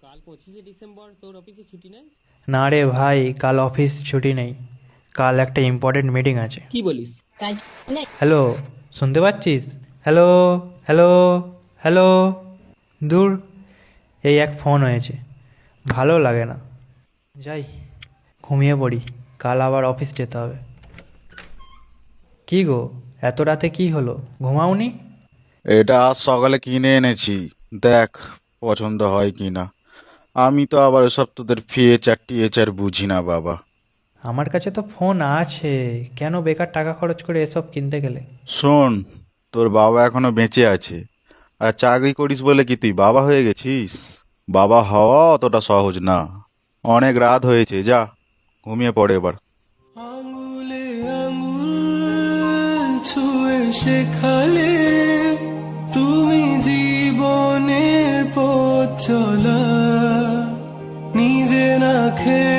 কাল 25শে ডিসেম্বর, তোর অফিসে ছুটি নেই? না রে ভাই, কাল অফিস ছুটি নেই। কাল একটা ইম্পর্টেন্ট মিটিং আছে। কি বলিস? কাজ নেই? হ্যালো, শুনতে পাচ্ছিস? Hello, hello, hello. দূর, এই এক ফোন হয়েছে, ভালো লাগে না। যাই, ঘুমিয়ে পড়ি, কাল আবার অফিস যেতে হবে। কি গো, এত রাতে কি হলো, ঘুমাওনি? এটা আজ সকালে কিনে এনেছি, দেখ পছন্দ হয় কি না। আমি তো আবার এসব তোদের ফিএচার টিএচার বুঝি না বাবা। আমার কাছে তো ফোন আছে, কেন বেকার টাকা খরচ করে এসব কিনতে গেলে? শোন, তোর বাবা এখনো বেঁচে আছে, আর চাকরি করিস বলে কি তুই বাবা হয়ে গেছিস? বাবা হওয়া অতটা সহজ না। অনেক রাত হয়েছে, যা ঘুমিয়ে পড়ে এবার। আঙুলে আঙুল ছুঁয়ে শেখালে তুমি জীবনের পথ চলা, নিজে না খেয়ে